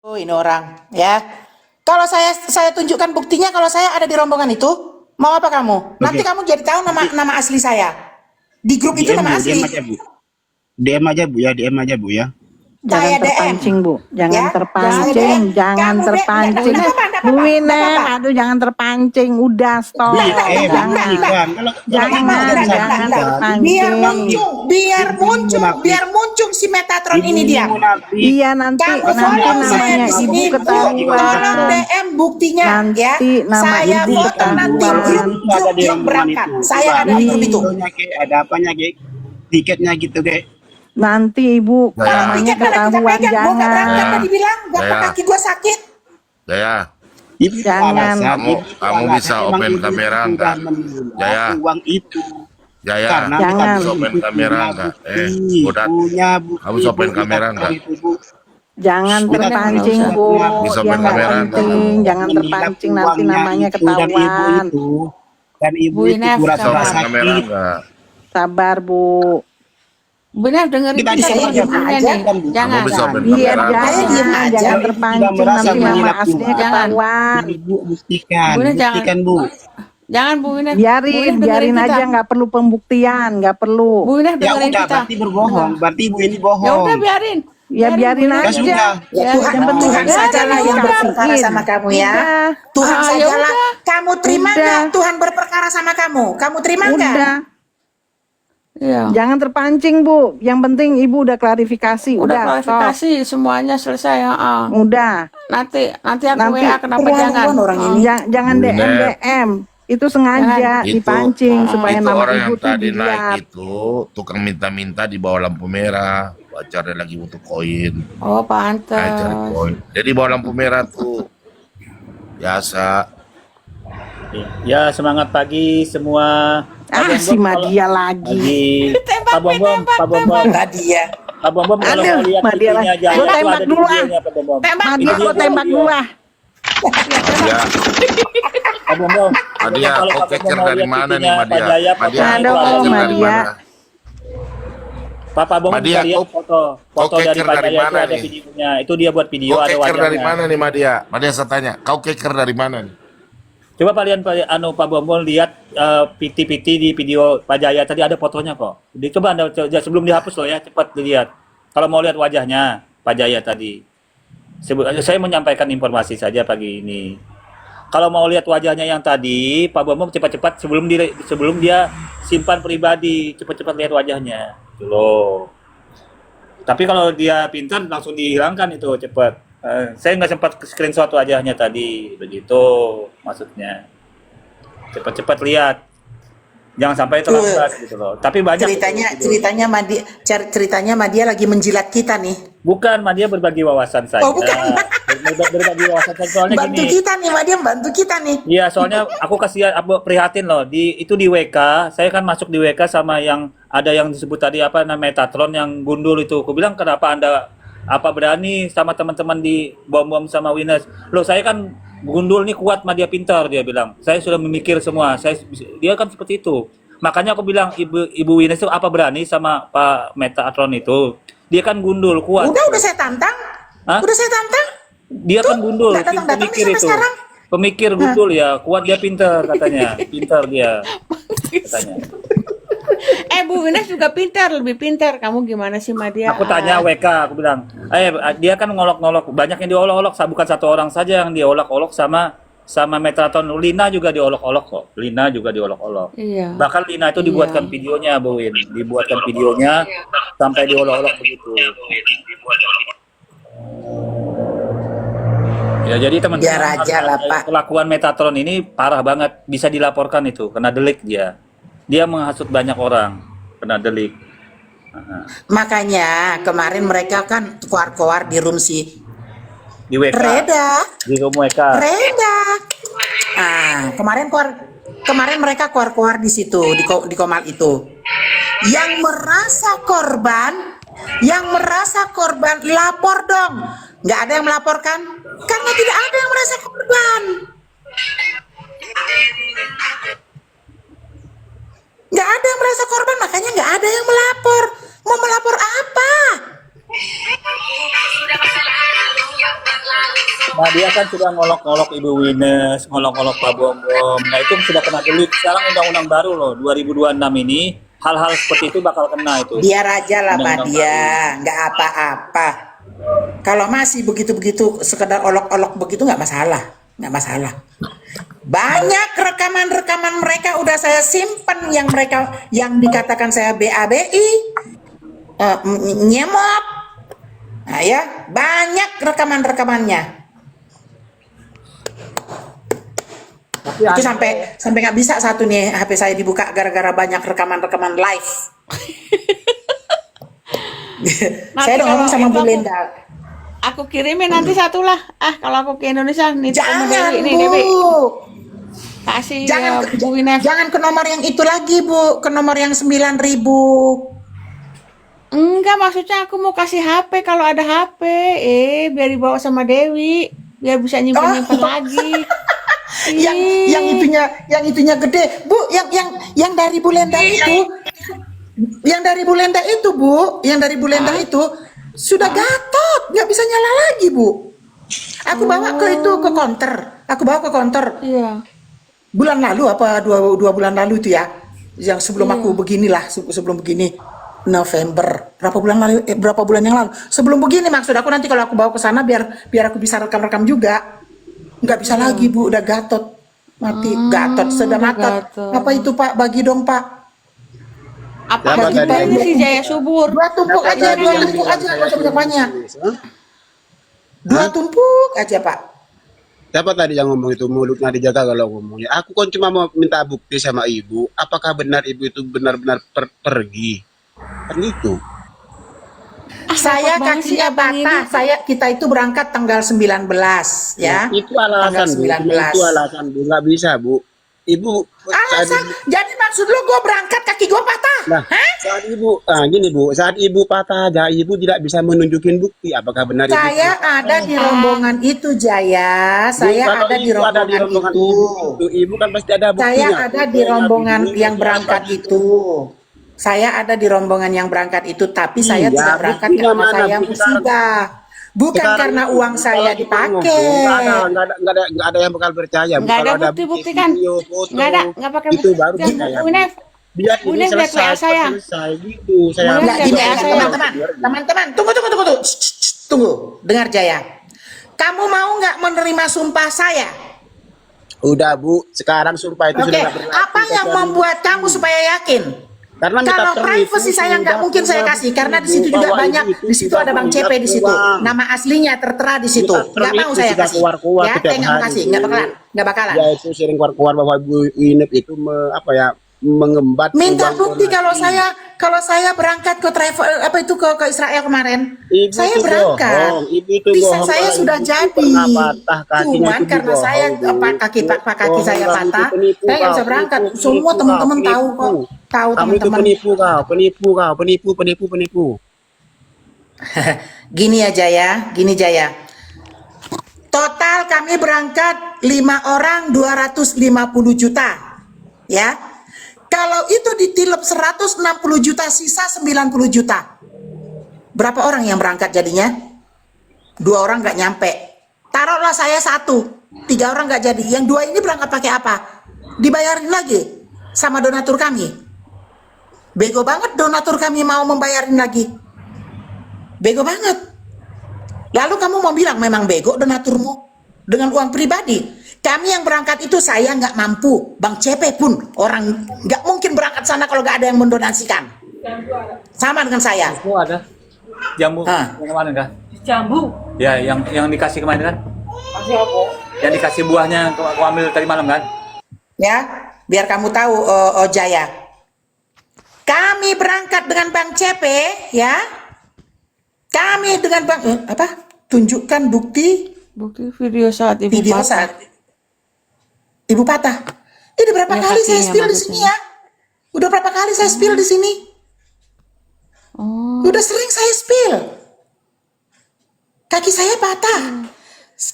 Oh, ini orang, ya. Kalau saya tunjukkan buktinya kalau saya ada di rombongan itu, mau apa kamu? Nanti Oke, kamu jadi tahu nama asli saya. Di grup itu DM nama Bu, DM asli. aja Bu. DM aja Bu ya, DM aja Bu ya. Jangan Saya DM, terpancing, Bu. Jangan ya. Saya terpancing, DM. jangan Kamu terpancing. enggak apa-apa, enggak Bu apa-apa, enggak Winem, apa-apa. aduh jangan terpancing. Udah, stop. DM, Jangan. buktikan. Kalau Jangan, bisa jangan buktikan, terpancing. biar muncul si Metatron ini dia. munafik. Iya, nanti Kamu nanti follow saya namanya di ibu sini, Bu. ketahuan. Tolong DM buktinya, ya. Nanti nama Saya ibu foto nanti ketahuan. grup yang berangkat. Saya ada di grup itu. Fotonya, Kek, ada apanya, Kek? Tiketnya gitu, Kek. Nanti ibu Ya. namanya Tiket pada kita ketahuan. pegang, gua nggak berangkat Jangan. tadi bilang, bapak Ya. kaki gua sakit. Jaya, Itu Jangan. alasan, Kamu- itu kamu alasan. bisa Emang open ibu kamera sudah enggak? menolak Jaya. uang itu. Jaya, Karena Jangan. kita Bisa open punya kamera enggak? bukti, Bodat, punya bukti, kamu bisa open Bu, kamera kita enggak? itu, Bu. Jangan Kita terpancing, tidak Bu. usah Bisa Dia open nggak kamera penting. enggak? Jangan terpancing, nanti Uangnya namanya itu dan ibu ketahuan. itu dan ibu Bu itu Inef, Bisa pura-pura open sabar. kamera sakit. enggak? Sabar, Bu. Benar dengerin Kita kita bisa dulu diem dulunya aja, nih. kan, Bu? Jangan. Kamu bisa open Iya, kamera Saya enggak? diem aja. jangan Tidak terpancing, merasa nanti nama menghilap aslinya Tuhan. ketahuan. Ibu buktikan, Bu Inef, jangan. buktikan, Bu. Jangan Bu Inef. Bu Biarin, Inef dengerin biarin kita. aja, nggak perlu pembuktian, nggak perlu. Bu Inef Ya dengerin udah, kita. berarti berbohong, berarti ibu ini Ya bohong. udah biarin. Ya biarin Bu Inef. Ya aja. sudah. Ya, Tuhan, yang penting Tuhan biarin sajalah yang aja. berperkara sama kamu ya. Udah. Tuhan Ah, ya sajalah. udah. Kamu terima Udah. nggak Tuhan berperkara sama kamu? Kamu terima nggak? Udah, Iya. jangan terpancing, Bu. Yang penting ibu udah klarifikasi. Udah Udah, stop. klarifikasi semuanya selesai ya. Udah. Nanti aku Nanti WA kenapa keterlaluan jangan? orang ini. Jangan Bu DM Inef. DM. Itu sengaja Itu- dipancing supaya Itu nama orang ibu yang tuh tadi dilihat. naik itu tukang minta-minta di bawah lampu merah. Pacarnya lagi butuh koin. Oh Naik cari pantes. koin. Jadi bawah lampu merah tuh biasa. Ya, semangat pagi semua. Pak Ah, si Bombom, kalau Madia lagi. Pak Bombom, Pak Bombom, Tadi ya. Pak Bombom kalau Aduh, mau lihat Madia videonya lagi. Jaya Lu itu tembak ada di dulu, ah. videonya Pak Bombom. Madia Itu kok dia tembak video. dulu ah. Ya, Pak Bombom. Madia, kalau kau Pak kecer Bombom mau dari lihat mana nih videonya Pak Madia? Jaya, Madia, fotonya Ada itu kau ada kok, di kecer dari Madia. mana? Pak Bombom Madia, bisa lihat kau foto dari kecer Pak dari Jaya itu mana ada nih? videonya. Itu dia buat video, Kau ada kecer dari wajahnya. mana nih Madia? Madia saya tanya, kau kecer dari mana nih? Coba kalian Pak Bombom lihat PT-PT di video Pak Jaya tadi ada fotonya kok. Coba Anda sebelum dihapus loh ya, cepat dilihat. Kalau mau lihat wajahnya Pak Jaya tadi. Saya menyampaikan informasi saja pagi ini. Kalau mau lihat wajahnya yang tadi, Pak Bombom cepat-cepat sebelum dia simpan pribadi, cepat-cepat lihat wajahnya. Gitu loh. Tapi kalau dia pintar langsung dihilangkan itu cepat. Saya nggak sempat screenshot wajahnya tadi, begitu maksudnya. Cepat-cepat lihat, jangan sampai terlambat gitu loh. Tapi banyak Ceritanya Madia lagi menjilat kita nih. bukan Madia berbagi wawasan saja. Oh, bukan. Berbagi wawasan saja soalnya Bantu gini. kita nih, Madia bantu kita nih. Iya, soalnya aku prihatin loh. Itu di WK, saya kan masuk di WK sama yang ada yang disebut tadi apa namanya Metatron yang gundul itu. Aku bilang kenapa Anda berani sama teman-teman di bom sama Winners? Loh, saya kan gundul nih kuat, Madia pintar, dia bilang. Saya sudah memikir semua. Dia kan seperti itu. Makanya aku bilang Ibu Winners itu apa berani sama Pak Metatron itu? Dia kan gundul kuat. Udah saya tantang. Hah? Udah saya tantang. Dia kan gundul, nggak datang-datang nih pemikir sampai itu. sekarang. Pemikir gundul ya, kuat dia pintar katanya. Pintar dia katanya. Bu Ines juga pintar, lebih pintar. Kamu gimana sih Madia? Aku tanya WK, aku bilang, dia kan ngolok-ngolok, banyak yang diolok-olok, bukan satu orang saja yang diolok-olok sama Metatron. Lina juga diolok-olok kok. Lina juga diolok-olok. Iya. Bahkan Lina itu dibuatkan videonya, Bu Win. Dibuatkan videonya sampai diolok-olok begitu. Ya jadi teman-teman, Biar aja lah, Pak. kelakuan Metatron ini parah banget, bisa dilaporkan itu, kena delik dia. Dia menghasut banyak orang, kena delik. Makanya kemarin mereka kan koar-koar di room si Di WK, Reda. di room WK. Reda. Kemarin mereka koar-koar di situ di Komal itu. Yang merasa korban lapor dong. Nggak ada yang melaporkan karena tidak ada yang merasa korban. Nggak ada yang merasa korban, makanya nggak ada yang melapor. Mau melapor apa? Nah dia kan sudah ngolok-ngolok Ibu Wines, ngolok-ngolok Pak Bom Bom. Nah itu sudah kena delik. Sekarang undang-undang baru loh, 2026 ini hal-hal seperti itu bakal kena itu. Biar aja lah Pak Undang-undang dia, nggak apa-apa. Kalau masih begitu-begitu sekedar olok-olok begitu nggak masalah, nggak masalah. Banyak rekaman-rekaman mereka udah saya simpen yang mereka yang dikatakan saya BABI, nyemot. Nah ya, banyak rekaman-rekamannya. Itu sampai nggak bisa satu nih HP saya dibuka gara-gara banyak rekaman-rekaman live. Saya udah ngomong sama Bu Lenda. Aku kirimin nanti satu lah. Kalau aku ke Indonesia nih sama Jangan Dewi. Ini Bu, Dewi. Kasih Bu Wines. jangan ke nomor yang itu lagi Bu, ke nomor yang 9.000. Enggak, maksudnya aku mau kasih HP kalau ada HP. Biar dibawa sama Dewi. Biar bisa nyimpen-nyimpen lagi. yang itunya gede Bu, yang dari Bu Lenda itu, yang dari Bu Lenda itu Bu, yang dari Bu Lenda itu sudah gatot, nggak bisa nyala lagi Bu. Aku bawa ke konter, Iya. bulan lalu apa dua bulan lalu itu ya, yang sebelum aku beginilah, sebelum begini November, berapa bulan yang lalu, sebelum begini maksud aku, nanti kalau aku bawa ke sana biar aku bisa rekam juga. Nggak bisa lagi Bu, udah gatot, mati. Gatot, sudah matot. gatot. Apa itu Pak, bagi dong Pak. Apa Siapa lagi tadi Pak yang ini si Jaya Subur? Dua tumpuk aja, nggak usah banyak. Dua tumpuk aja Pak. Siapa tadi yang ngomong itu mulutnya dijaga kalau ngomongnya? Aku kan cuma mau minta bukti sama ibu. Apakah benar ibu itu benar-benar pergi? Kan itu. Saya banget sih kakinya abang ini. patah, kita itu berangkat tanggal 19 ya. Itu alasan Bu. Tanggal Cuma itu alasan Bu. Nggak bisa Bu. Ibu. Alasan, jadi maksud lu gue berangkat kaki gue patah? Nah, saat ibu, gini Bu, saat ibu patah aja, ibu tidak bisa menunjukin bukti. Apakah benar ibu? Saya ada di rombongan itu Jaya, saya kalau ada di ibu rombongan itu. Ibu kan pasti ada buktinya. Saya ada di rombongan Ibu yang berangkat itu. Saya ada di rombongan yang berangkat itu, tapi saya Iya, tidak berangkat buktinya karena mana? saya Bukti musibah. Bukan sekarang karena itu uang kalau saya ibu dipakai. ngomong, nggak ada yang bakal percaya. Bu. Nggak ada Kalau bukti-bukti kan? video, foto, Nggak pakai itu bukti. baru Dan percaya. Bu Wines, Biar Bu ini Wines lihat selesai, WA saya. selesai gitu. Saya Bu Wines Enggak, lihat gini WA aja saya. teman-teman, tunggu. Tunggu, dengar Jaya. Kamu mau nggak menerima sumpah saya? Udah Bu, sekarang sumpah itu Oke, sudah nggak berlaku. apa yang membuat kamu supaya yakin? Karena minta Kalau permisi, privacy saya nggak sudah mungkin saya keluar kasih, bukti, karena di Bu, situ juga bahwa banyak, ibu itu di situ sudah ada Bang menunggak CP di situ, uang. nama aslinya tertera di situ. Minta Nggak mau permisi saya sudah kasih, keluar-keluar ya, setiap saya nggak mau hari, kasih, Bu. nggak bakalan. Ya itu sering keluar bahwa Bu Inep itu mengembat Minta uang bukti donasi. kalau saya berangkat ke travel apa itu ke Israel kemarin, Ibu saya itu berangkat. bohong, ibu itu Bisa bohong. saya Kalau sudah ibu jadi, pernah patah kakinya cuman itu karena bohong, saya Bu. kaki Bohong, saya kamu itu patah, penipu, saya nggak bisa kau. berangkat. Penipu, Semua penipu, teman-teman kau, tahu kok, penipu. tahu Kamu itu teman-teman. penipu. Gini Jaya. Total kami berangkat 5 orang 250 juta. Ya. Kalau itu ditilep 160 juta, sisa 90 juta. Berapa orang yang berangkat jadinya? 2 orang nggak nyampe. Taruhlah saya 1, 3 orang nggak jadi. Yang 2 ini berangkat pakai apa? Dibayarin lagi sama donatur kami. Bego banget donatur kami mau membayarin lagi. Bego banget. Lalu kamu mau bilang memang bego donaturmu dengan uang pribadi. Kami yang berangkat itu saya nggak mampu. Bang CP pun orang nggak mungkin berangkat sana kalau nggak ada yang mendonasikan. Sama dengan saya. Oh ada jambu Hah. yang kemarin kan? Jambu. Ya, yang dikasih kemarin kan? Yang dikasih buahnya aku ambil tadi malam kan? Ya, biar kamu tahu Jaya. Kami berangkat dengan Bang CP, ya. Kami dengan Bang tunjukkan bukti video saat ibu video patah. saat ibu patah. Ini berapa Ya, kali saya kakinya spill di maksudnya. sini ya? Udah berapa kali saya spill di sini? Oh, Udah sering saya spill. Kaki saya patah.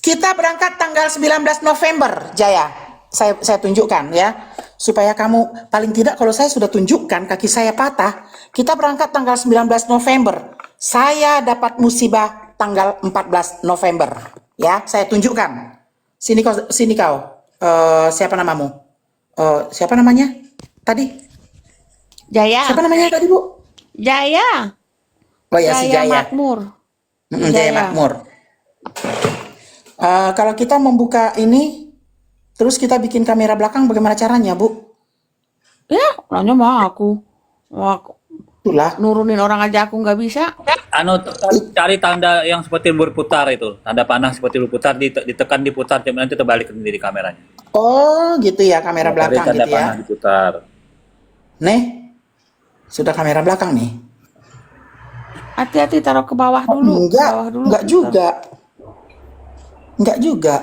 Kita berangkat tanggal 19 November, Jaya. Saya tunjukkan ya. Supaya kamu paling tidak kalau saya sudah tunjukkan kaki saya patah, kita berangkat tanggal 19 November. Saya dapat musibah tanggal 14 November. Ya, saya tunjukkan. Sini kau, sini kau. Siapa namamu? Siapa namanya tadi? Jaya. Siapa namanya tadi, Bu? Jaya. Oh ya, si Jaya. Makmur. Jaya Makmur. Kalau kita membuka ini, terus kita bikin kamera belakang, bagaimana caranya, Bu? Ya, nanya mah aku. Itulah. Nurunin orang aja aku nggak bisa. Cari tanda yang seperti berputar itu, tanda panah seperti berputar, ditekan diputar, nanti terbalik sendiri kameranya. Oh, gitu ya, kamera Cari belakang tanda gitu ya. panah diputar. Nih, sudah kamera belakang nih. Hati-hati taruh ke bawah dulu. Enggak, Ke bawah dulu. enggak juga. Enggak juga.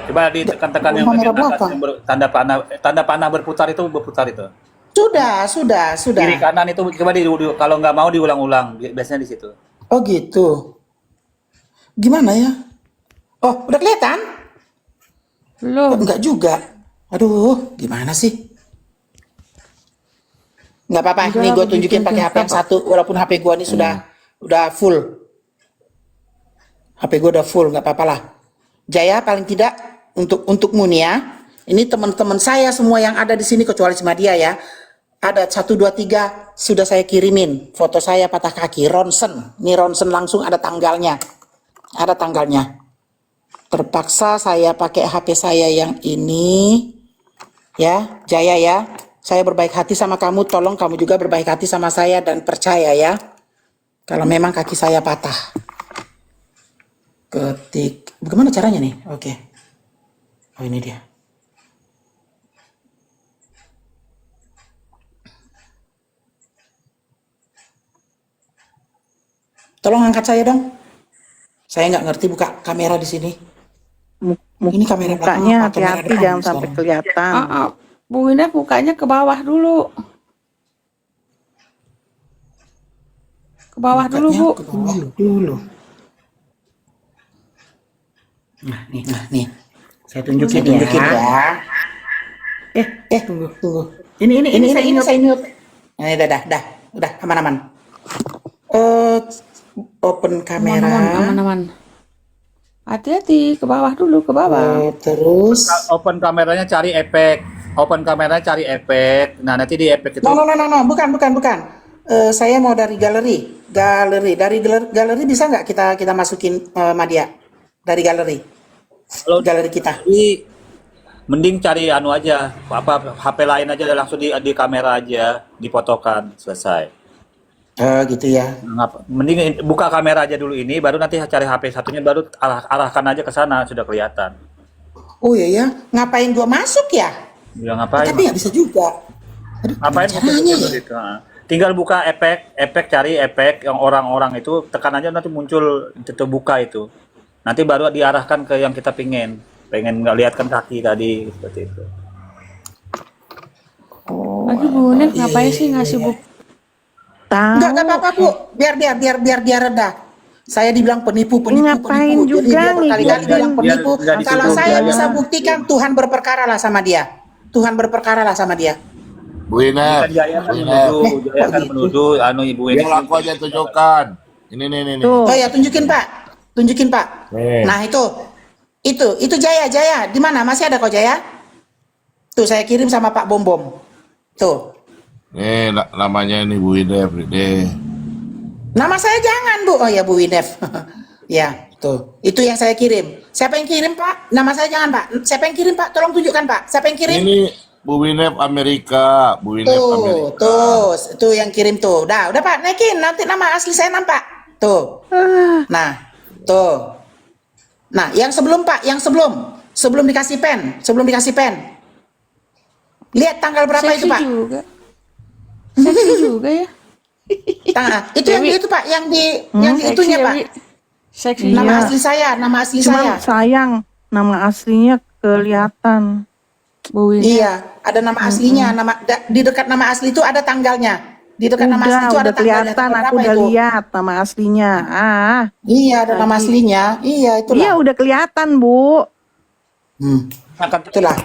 Coba ditekan-tekan yang Kamera bagian atas belakang. yang tanda panah berputar itu berputar itu. Sudah. Kiri kanan itu coba kalau nggak mau diulang-ulang, biasanya di situ. Oh gitu. Gimana ya? Oh, udah kelihatan? Oh, Belum. enggak juga. Aduh, gimana sih? Nggak apa-apa, Udah, nih gue begitu tunjukin pakai aja. HP yang satu, walaupun HP gue ini udah full. HP gue udah full, nggak apa-apa lah. Jaya paling tidak untukmu nih ya. Ini teman-teman saya semua yang ada di sini kecuali si Madia ya. Ada 1, 2, 3 sudah saya kirimin foto saya patah kaki ronsen. Ini ronsen langsung ada tanggalnya. Ada tanggalnya. Terpaksa saya pakai HP saya yang ini. Ya, Jaya ya. Saya berbaik hati sama kamu, tolong kamu juga berbaik hati sama saya dan percaya ya. Kalau memang kaki saya patah. Bagaimana caranya nih? Oke. Oh, ini dia. Tolong angkat saya dong. Saya nggak ngerti buka kamera di sini. Ini kamera belakang Mukanya apa kamera hati-hati depan jangan sampai sekarang? kelihatan. Bu Winda bukanya ke bawah dulu. Ke bawah dulu, Bukanya Bu. ke bawah dulu. Nah, nih. Saya tunjukin ya. Tunggu. Ini saya mute. Nah, udah aman-aman. Open kamera. Aman-aman. Hati-hati, ke bawah dulu, ke bawah. Terus. Open kameranya cari efek. Nah, nanti di efek itu. No, bukan. Saya mau dari galeri. Dari galeri bisa nggak kita masukin Madia dari galeri? Kalau Galeri kita. Jadi mending cari aja, HP lain aja langsung di kamera aja, difotokan, selesai. Gitu ya. Mending buka kamera aja dulu ini, baru nanti cari HP satunya, baru arahkan aja ke sana, sudah kelihatan. Oh iya ya, ngapain gua masuk ya? Ya ngapain? Tapi nggak bisa juga. Aduh, Ngapain? gimana caranya ya? Gitu. Tinggal buka cari efek yang orang-orang itu, tekan aja nanti muncul terbuka itu. Nanti baru diarahkan ke yang kita pengen nggak lihatkan kaki tadi seperti itu. Lagi Bu Nef ngapain sih ngasih bu? Enggak Tahu. apa-apa Bu, biar dia reda. Saya dibilang penipu. Ngapain Jadi juga dia berkali-kali ngikutin. bilang penipu. Biar nggak Kalau dituduh saya dia. bisa buktikan, Tuhan berperkara lah sama dia. Bu Ina, Jaya kan Bu Ina, menuduh Ibu ini. biar aku aja tunjukkan. Ini. Tuh. Oh ya, tunjukin Pak. Nih. Nah itu Jaya. Di mana? Masih ada kok Jaya? Tuh saya kirim sama Pak Bom. Tuh. Nih, namanya ini Bu Ina Everyday. Nama saya jangan Bu. Oh ya Bu Winef. Ya, tuh. Itu yang saya kirim. Siapa yang kirim Pak? Nama saya jangan Pak. Siapa yang kirim Pak? Tolong tunjukkan Pak. Siapa yang kirim? Ini Bu Winef Amerika, Tuh yang kirim tuh. Udah Pak, naikin. Nanti nama asli saya nampak. Tuh. Nah, tuh. Nah, yang sebelum Pak, sebelum dikasih pen. Lihat tanggal berapa Seksi itu Pak? juga. Seksi juga ya. Itu yang itu Pak, yang di itunya Pak. Seksi. Nama Iya. asli Cuman saya. sayang nama aslinya kelihatan. Bu Winda. Iya, ada nama aslinya, di dekat nama asli itu ada tanggalnya. Di dekat nama asli itu ada Udah tanggalnya. kelihatan, Tanggal aku berapa udah itu? lihat nama aslinya. Iya, ada nama aslinya. Iya, itulah. Iya udah kelihatan Bu. Itulah.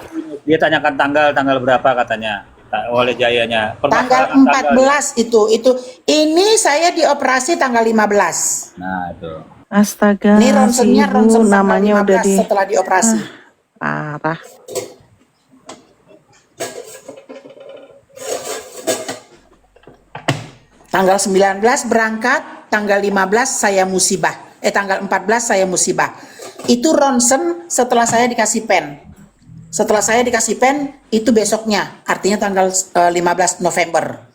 Dia tanyakan tanggal berapa katanya oleh Jayanya. Tanggal Permasalahan 14 itu. Ini saya dioperasi tanggal 15. Nah, itu. Astaga, Ini si ronsennya ibu ronsen tanggal namanya udah 15 setelah dioperasi. parah. Tanggal 19 berangkat, tanggal 15 saya musibah. Tanggal 14 saya musibah. Itu ronsen setelah saya dikasih pen. Setelah saya dikasih pen, itu besoknya, artinya tanggal 15 November.